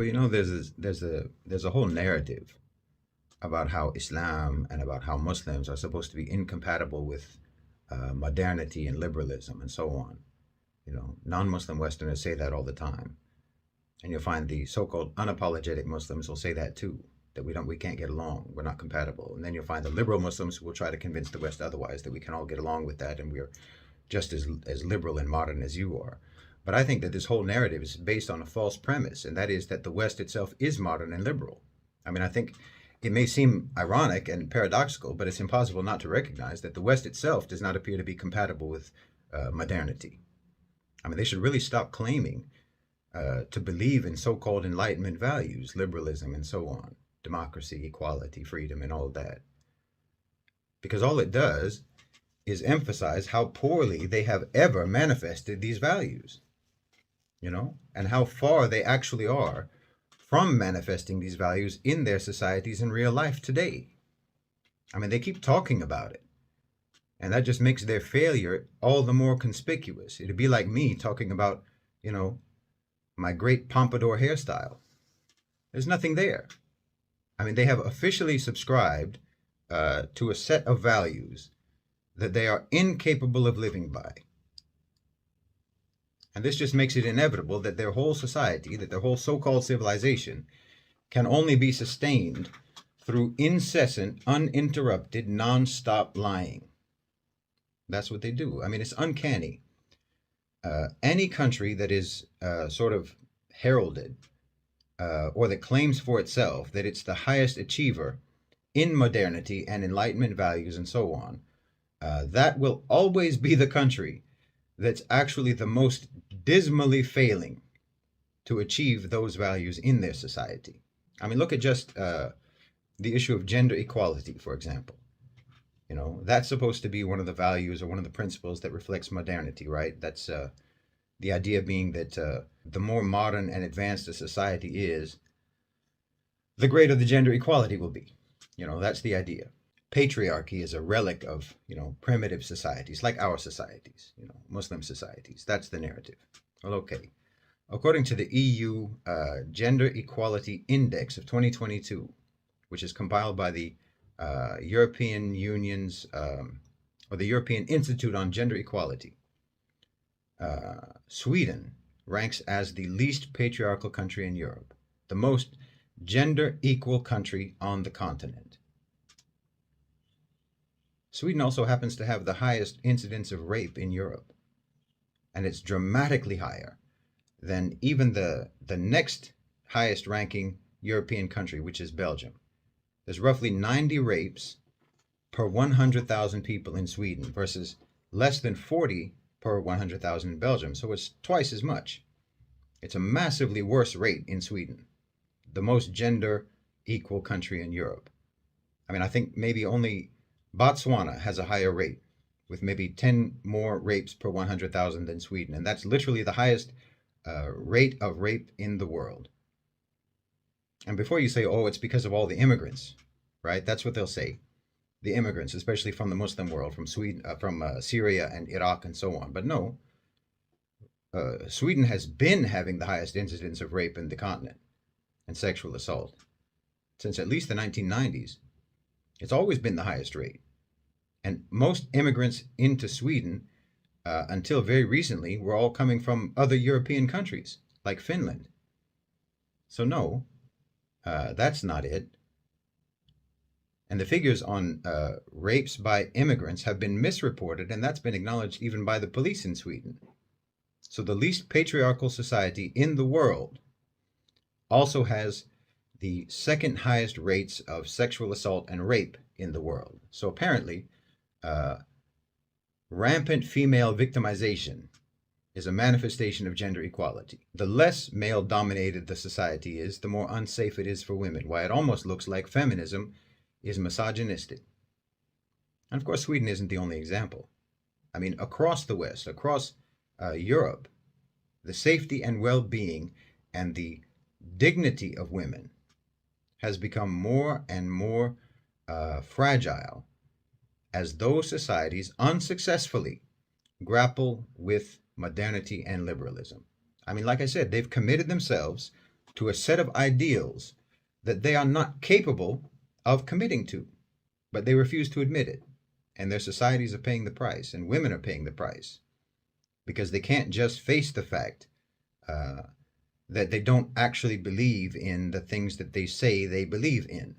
Well, you know, there's a whole narrative about how Islam and about how Muslims are supposed to be incompatible with modernity and liberalism and so on. You know, non-Muslim Westerners say that all the time, and you'll find the so-called unapologetic Muslims will say that too, that we can't get along, we're not compatible. And then you'll find the liberal Muslims who will try to convince the West otherwise, that we can all get along with that and we're just as liberal and modern as you are. But I think that this whole narrative is based on a false premise, and that is that the West itself is modern and liberal. I mean, I think it may seem ironic and paradoxical, but it's impossible not to recognize that the West itself does not appear to be compatible with modernity. I mean, they should really stop claiming to believe in so-called Enlightenment values, liberalism and so on, democracy, equality, freedom, and all of that. Because all it does is emphasize how poorly they have ever manifested these values, and how far they actually are from manifesting these values in their societies in real life today. I mean, they keep talking about it, and that just makes their failure all the more conspicuous. It'd be like me talking about, my great pompadour hairstyle. There's nothing there. I mean, they have officially subscribed to a set of values that they are incapable of living by. And this just makes it inevitable that their whole society, that their whole so-called civilization, can only be sustained through incessant, uninterrupted, non-stop lying. That's what they do. I mean, it's uncanny. Any country that is sort of heralded or that claims for itself that it's the highest achiever in modernity and Enlightenment values and so on, that will always be the country that's actually the most dismally failing to achieve those values in their society. I mean, look at just the issue of gender equality, for example. That's supposed to be one of the values or one of the principles that reflects modernity, right? That's the idea being that the more modern and advanced a society is, the greater the gender equality will be. That's the idea. Patriarchy is a relic of, primitive societies like our societies, Muslim societies. That's the narrative. Well, okay. According to the EU Gender Equality Index of 2022, which is compiled by the European Union's or the European Institute on Gender Equality, Sweden ranks as the least patriarchal country in Europe, the most gender equal country on the continent. Sweden also happens to have the highest incidence of rape in Europe, and it's dramatically higher than even the next highest ranking European country, which is Belgium. There's roughly 90 rapes per 100,000 people in Sweden versus less than 40 per 100,000 in Belgium. So it's twice as much. It's a massively worse rate in Sweden, the most gender equal country in Europe. I mean, I think maybe only Botswana has a higher rate, with maybe 10 more rapes per 100,000 than Sweden. And that's literally the highest rate of rape in the world. And before you say, oh, it's because of all the immigrants, right? That's what they'll say. The immigrants, especially from the Muslim world, from Sweden, from Syria and Iraq and so on. But no, Sweden has been having the highest incidence of rape in the continent and sexual assault since at least the 1990s. It's always been the highest rate. And most immigrants into Sweden, until very recently, were all coming from other European countries, like Finland. So no, that's not it. And the figures on rapes by immigrants have been misreported, and that's been acknowledged even by the police in Sweden. So the least patriarchal society in the world also has the second highest rates of sexual assault and rape in the world. So apparently, rampant female victimization is a manifestation of gender equality. The less male-dominated the society is, the more unsafe it is for women. Why, it almost looks like feminism is misogynistic. And of course, Sweden isn't the only example. I mean, across the West, across Europe, the safety and well-being and the dignity of women has become more and more fragile as those societies unsuccessfully grapple with modernity and liberalism. I mean, like I said, they've committed themselves to a set of ideals that they are not capable of committing to, but they refuse to admit it. And their societies are paying the price, and women are paying the price because they can't just face the fact uh, that they don't actually believe in the things that they say they believe in.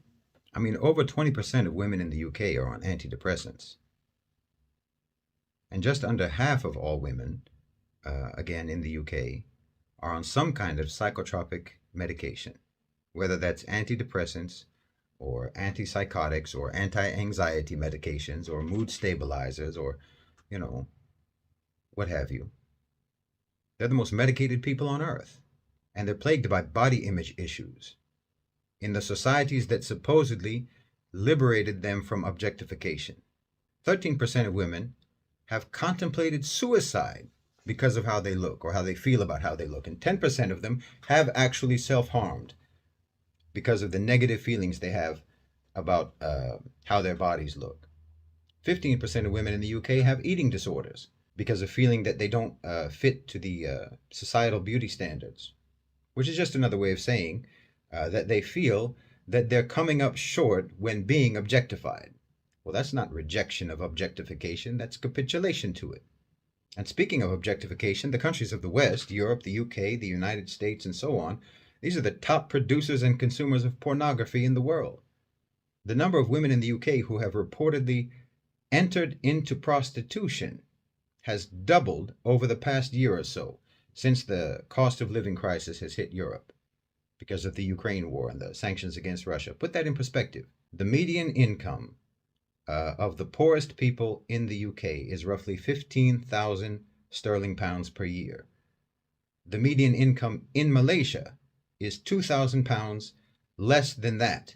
I mean, over 20% of women in the UK are on antidepressants. And just under half of all women, again in the UK, are on some kind of psychotropic medication, whether that's antidepressants or antipsychotics or anti-anxiety medications or mood stabilizers or, you know, what have you. They're the most medicated people on earth, and they're plagued by body image issues in the societies that supposedly liberated them from objectification. 13% of women have contemplated suicide because of how they look or how they feel about how they look, and 10% of them have actually self-harmed because of the negative feelings they have about how their bodies look. 15% of women in the UK have eating disorders because of feeling that they don't fit to the societal beauty standards, which is just another way of saying that they feel that they're coming up short when being objectified. Well, that's not rejection of objectification, that's capitulation to it. And speaking of objectification, the countries of the West, Europe, the UK, the United States, and so on, these are the top producers and consumers of pornography in the world. The number of women in the UK who have reportedly entered into prostitution has doubled over the past year or so, since the cost of living crisis has hit Europe because of the Ukraine war and the sanctions against Russia. Put that in perspective. The median income of the poorest people in the UK is roughly 15,000 sterling pounds per year. The median income in Malaysia is 2,000 pounds less than that.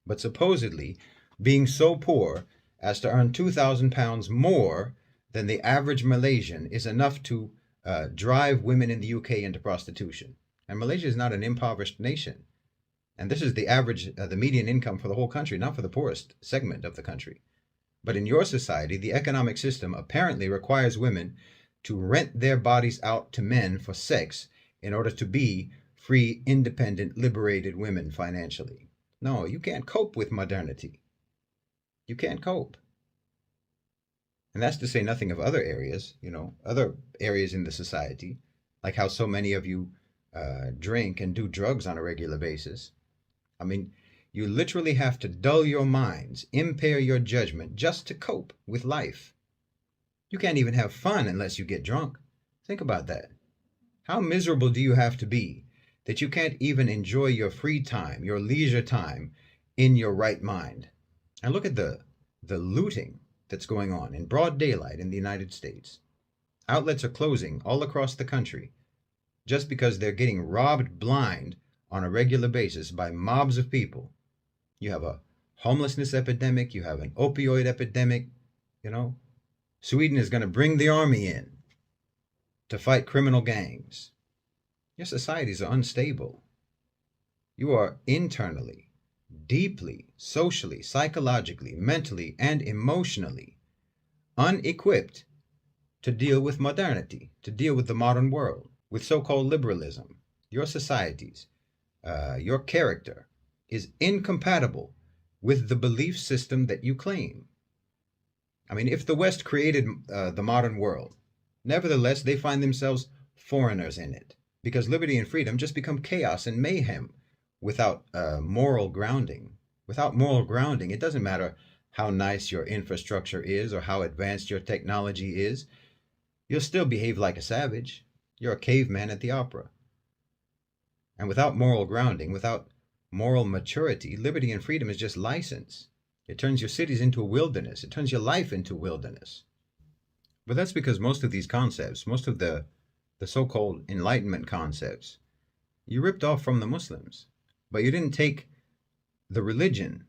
But supposedly, being so poor as to earn 2,000 pounds more than the average Malaysian is enough to drive women in the UK into prostitution. And Malaysia is not an impoverished nation. And this is the average, the median income for the whole country, not for the poorest segment of the country. But in your society, the economic system apparently requires women to rent their bodies out to men for sex in order to be free, independent, liberated women financially. No, you can't cope with modernity. You can't cope. And that's to say nothing of other areas, other areas in the society, like how so many of you drink and do drugs on a regular basis. I mean, you literally have to dull your minds, impair your judgment just to cope with life. You can't even have fun unless you get drunk. Think about that. How miserable do you have to be that you can't even enjoy your free time, your leisure time in your right mind? And look at the looting that's going on in broad daylight in the United States. Outlets are closing all across the country just because they're getting robbed blind on a regular basis by mobs of people. You have a homelessness epidemic, you have an opioid epidemic, Sweden is going to bring the army in to fight criminal gangs. Your societies are unstable. You are internally, deeply, socially, psychologically, mentally, and emotionally unequipped to deal with modernity, to deal with the modern world, with so-called liberalism. Your societies, your character is incompatible with the belief system that you claim. I mean, if the West created the modern world, nevertheless, they find themselves foreigners in it because liberty and freedom just become chaos and mayhem without moral grounding. Without moral grounding, it doesn't matter how nice your infrastructure is or how advanced your technology is. You'll still behave like a savage. You're a caveman at the opera. And without moral grounding, without moral maturity, liberty and freedom is just license. It turns your cities into a wilderness. It turns your life into wilderness. But that's because most of these concepts, most of the so-called Enlightenment concepts, you ripped off from the Muslims. But you didn't take the religion,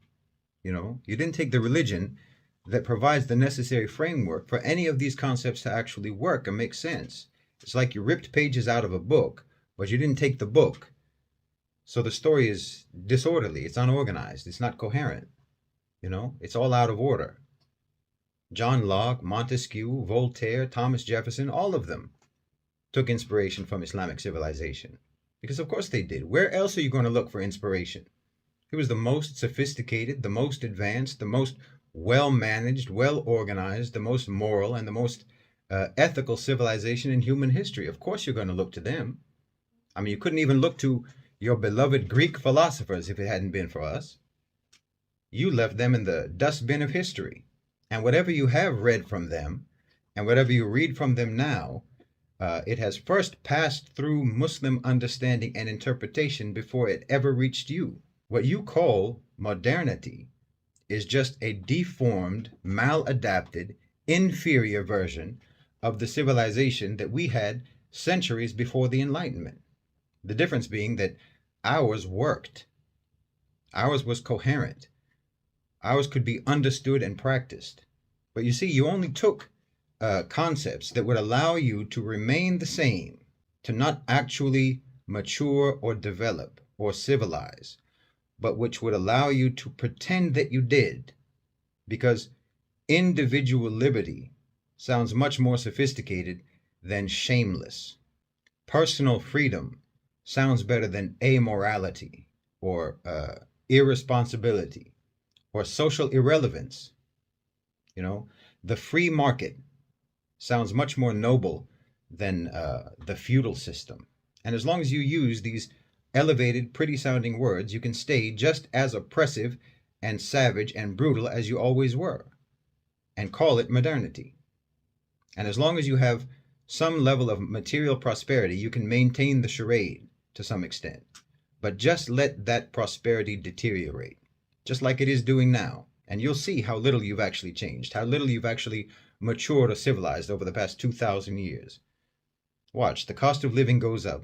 you didn't take the religion that provides the necessary framework for any of these concepts to actually work and make sense. It's like you ripped pages out of a book, but you didn't take the book. So the story is disorderly, it's unorganized, it's not coherent. It's all out of order. John Locke, Montesquieu, Voltaire, Thomas Jefferson, all of them took inspiration from Islamic civilization. Because of course they did. Where else are you going to look for inspiration? It was the most sophisticated, the most advanced, the most well managed, well organized, the most moral, and the most ethical civilization in human history. Of course, you're going to look to them. I mean, you couldn't even look to your beloved Greek philosophers if it hadn't been for us. You left them in the dustbin of history. And whatever you have read from them, and whatever you read from them now, it has first passed through Muslim understanding and interpretation before it ever reached you. What you call modernity is just a deformed, maladapted, inferior version of the civilization that we had centuries before the Enlightenment. The difference being that ours worked, ours was coherent, ours could be understood and practiced. But you see, you only took concepts that would allow you to remain the same, to not actually mature or develop or civilize, but which would allow you to pretend that you did, because individual liberty sounds much more sophisticated than shameless. Personal freedom sounds better than amorality or irresponsibility or social irrelevance. You know, the free market sounds much more noble than the feudal system. And as long as you use these elevated, pretty sounding words, you can stay just as oppressive and savage and brutal as you always were and call it modernity. And as long as you have some level of material prosperity, you can maintain the charade to some extent. But just let that prosperity deteriorate, just like it is doing now. And you'll see how little you've actually changed, how little you've actually matured or civilized over the past 2,000 years. Watch, the cost of living goes up,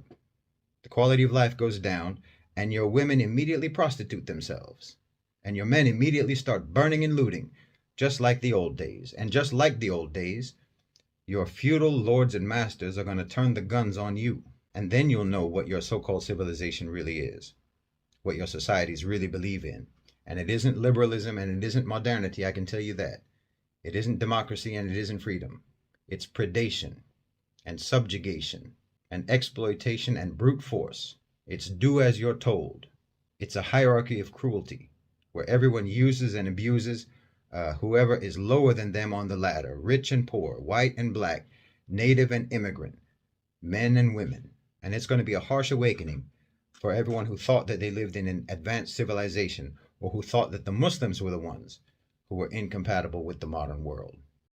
the quality of life goes down, and your women immediately prostitute themselves. And your men immediately start burning and looting, just like the old days. And just like the old days, your feudal lords and masters are going to turn the guns on you. And then you'll know what your so-called civilization really is, what your societies really believe in. And it isn't liberalism and it isn't modernity, I can tell you that. It isn't democracy and it isn't freedom. It's predation and subjugation and exploitation and brute force. It's do as you're told. It's a hierarchy of cruelty where everyone uses and abuses whoever is lower than them on the ladder, rich and poor, white and black, native and immigrant, men and women. And it's going to be a harsh awakening for everyone who thought that they lived in an advanced civilization or who thought that the Muslims were the ones who were incompatible with the modern world.